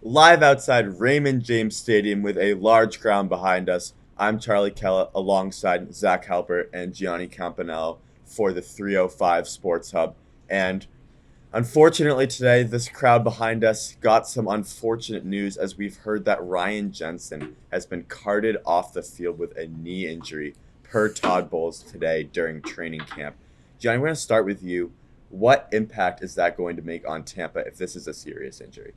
live outside Raymond James Stadium with a large crowd behind us. I'm Charlie Kellett alongside Zach Halpert and Gianni Campanello for the 305 Sports Hub. And unfortunately, today, this crowd behind us got some unfortunate news as we've heard that Ryan Jensen has been carted off the field with a knee injury, per Todd Bowles today during training camp. Johnny, we're going to start with you. What impact is that going to make on Tampa if this is a serious injury?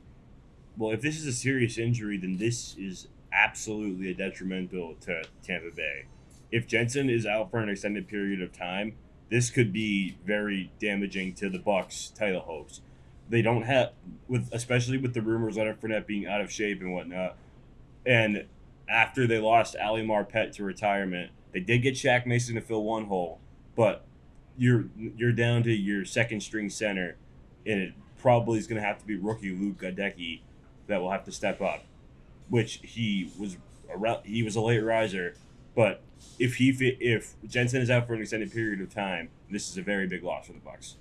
Well, if this is a serious injury, then this is absolutely a detrimental to Tampa Bay. If Jensen is out for an extended period of time, this could be very damaging to the Bucks' title hopes. They don't have, with especially with the rumors Leonard Fournette being out of shape and whatnot, and after they lost Ali Marpet to retirement, they did get Shaq Mason to fill one hole, but you're down to your second string center, and it probably is going to have to be rookie Luke Gadecki that will have to step up, which he was a late riser, but if Jensen is out for an extended period of time, this is a very big loss for the Bucks.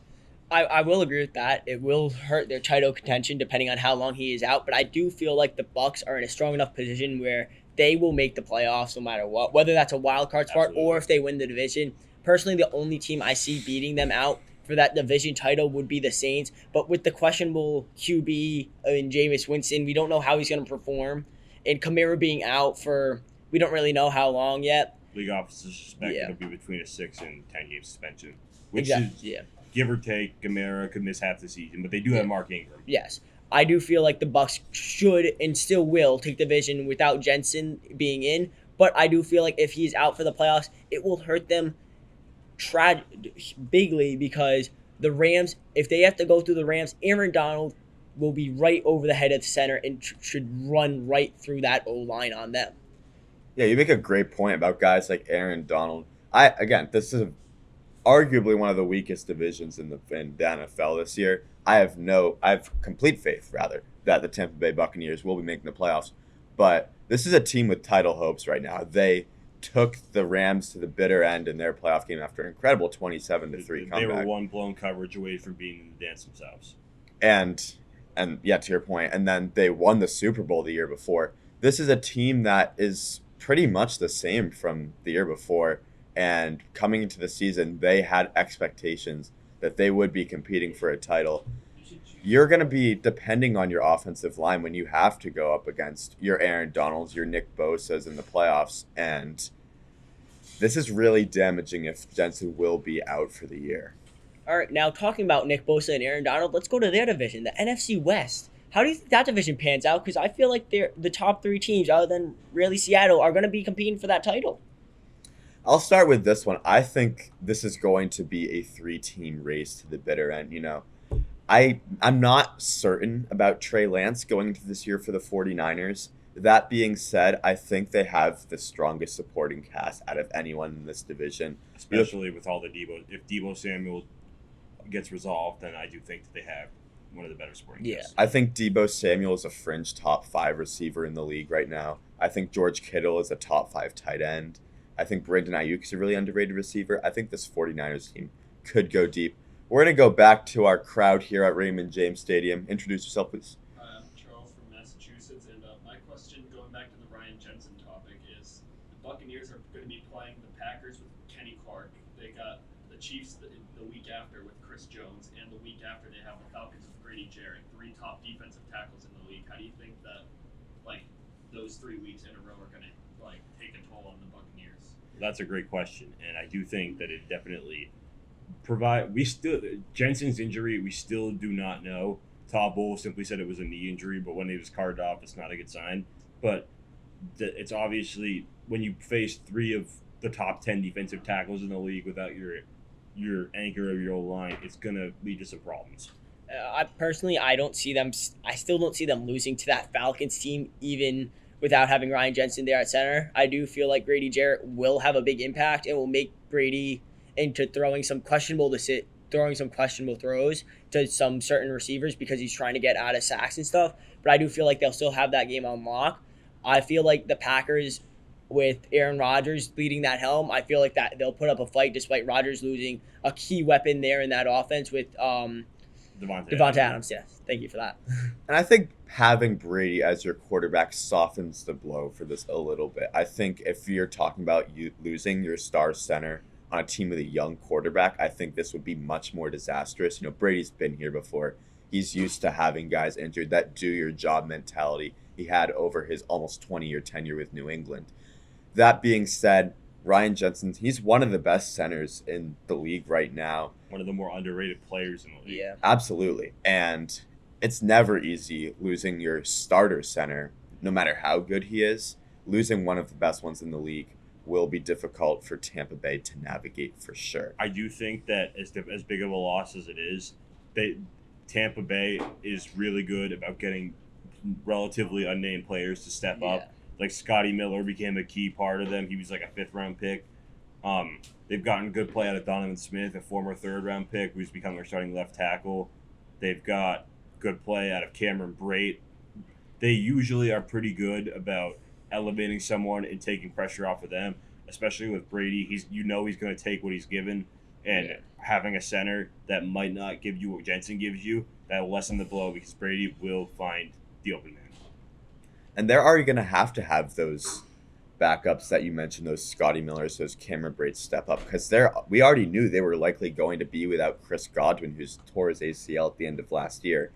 I will agree with that. It will hurt their title contention depending on how long he is out, but I do feel like the Bucks are in a strong enough position where they will make the playoffs no matter what, whether that's a wild card spot or Absolutely. if they win the division. Personally, the only team I see beating them out for that division title would be the Saints, but with the questionable QB in Jameis Winston, we don't know how he's going to perform, and Kamara being out for we don't really know how long yet. League officers suspect Yeah, it'll be between a 6 and 10 game suspension, which exactly. is Yeah. give or take. Gamera could miss half the season, but they do Yeah. have Mark Ingram. Yes. I do feel like the Bucks should and still will take the division without Jensen being in, but I do feel like if he's out for the playoffs, it will hurt them bigly because the Rams, if they have to go through the Rams, Aaron Donald will be right over the head of the center and should run right through that O line on them. Yeah, you make a great point about guys like Aaron Donald. This is arguably one of the weakest divisions in the NFL this year. I have complete faith rather that the Tampa Bay Buccaneers will be making the playoffs. But this is a team with title hopes right now. They took the Rams to the bitter end in their playoff game after an incredible 27 to 3 They were comeback. one blown coverage away from being in the dance themselves. And and yeah, to your point, and then they won the Super Bowl the year before. This is a team that is pretty much the same from the year before, and coming into the season, they had expectations that they would be competing for a title. You're going to be depending on your offensive line when you have to go up against your Aaron Donalds, your Nick Bosa's in the playoffs, and this is really damaging if Jensen will be out for the year. All right, now talking about Nick Bosa and Aaron Donald, let's go to their division, the NFC West. How do you think that division pans out? Because I feel like they're the top three teams, other than really Seattle, are going to be competing for that title. I'll start with this one. I think this is going to be a three-team race to the bitter end. I'm not certain about Trey Lance going into this year for the 49ers. That being said, I think they have the strongest supporting cast out of anyone in this division. You look Especially with all the Debo. If Debo Samuel gets resolved, then I do think that they have one of the better sporting Yeah. casts. I think Debo Samuel is a fringe top five receiver in the league right now. I think George Kittle is a top five tight end. I think Brandon Ayuk is a really underrated receiver. I think this 49ers team could go deep. We're going to go back to our crowd here at Raymond James Stadium. Introduce yourself, please. Hi, I'm Charles from Massachusetts, and my question, going back to the Ryan Jensen topic, is the Buccaneers are going to be playing the Packers with Kenny Clark. They got the Chiefs the week after with Chris Jones, and the week after they have the Falcons with Grady Jarrett, three top defensive tackles in the league. How do you think that, like, those 3 weeks in a row are going to take a toll on the Buccaneers? That's a great question, and I do think that it definitely provide. We still Jensen's injury. We still do not know. Todd Bowles simply said it was a knee injury, but when he was carted off, it's not a good sign. But it's obviously when you face three of the top 10 defensive tackles in the league without your anchor of your old line, it's gonna lead to some problems. I personally, I don't see them. I still don't see them losing to that Falcons team, even without having Ryan Jensen there at center. I do feel like Grady Jarrett will have a big impact and will make Brady into throwing some questionable throws to some certain receivers because he's trying to get out of sacks and stuff. But I do feel like they'll still have that game on lock. I feel like the Packers with Aaron Rodgers leading that helm, I feel like that they'll put up a fight despite Rodgers losing a key weapon there in that offense with Devontae Devonta Adams. Adams. Yes, thank you for that. And I think having Brady as your quarterback softens the blow for this a little bit. I think if you're talking about you losing your star center on a team with a young quarterback, I think this would be much more disastrous. You know, Brady's been here before. He's used to having guys injured. That do your job mentality he had over his almost 20-year tenure with New England. That being said, Ryan Jensen, he's one of the best centers in the league right now. One of the more underrated players in the league. Yeah. Absolutely. And it's never easy losing your starter center, no matter how good he is. Losing one of the best ones in the league will be difficult for Tampa Bay to navigate for sure. I do think that as big of a loss as it is, Tampa Bay is really good about getting relatively unnamed players to step up. Like Scotty Miller became a key part of them. He was like a 5th-round pick. They've gotten good play out of Donovan Smith, a former 3rd-round pick who's become their starting left tackle. They've got good play out of Cameron Brate. They usually are pretty good about elevating someone and taking pressure off of them, especially with Brady. He's going to take what he's given, and having a center that might not give you what Jensen gives you, that will lessen the blow because Brady will find the open man. And they're already going to have those backups that you mentioned, those Scotty Millers, those Cameron Brates step up, because we already knew they were likely going to be without Chris Godwin, who's tore his ACL at the end of last year.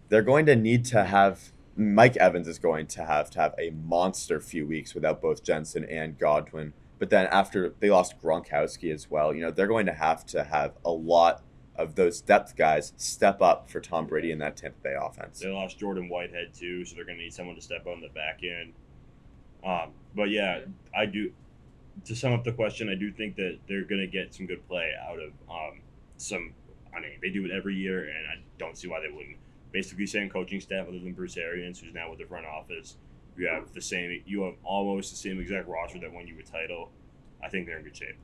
They're going to need to have Mike Evans is going to have a monster few weeks without both Jensen and Godwin. But then after they lost Gronkowski as well, they're going to have a lot of those depth guys step up for Tom Brady in that Tampa Bay offense. They lost Jordan Whitehead too, so they're going to need someone to step on the back end. But yeah, I do. To sum up the question, I do think that they're going to get some good play out of some. I mean, they do it every year, and I don't see why they wouldn't. Basically, same coaching staff other than Bruce Arians, who's now with the front office. You have almost the same exact roster that won you a title. I think they're in good shape.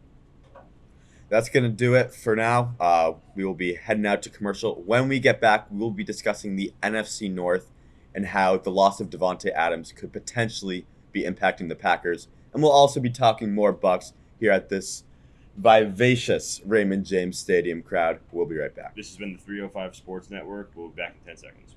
That's going to do it for now. We will be heading out to commercial. When we get back, we will be discussing the NFC North and how the loss of Devontae Adams could potentially be impacting the Packers. And we'll also be talking more Bucs here at this vivacious Raymond James Stadium crowd. We'll be right back. This has been the 305 Sports Network. We'll be back in 10 seconds.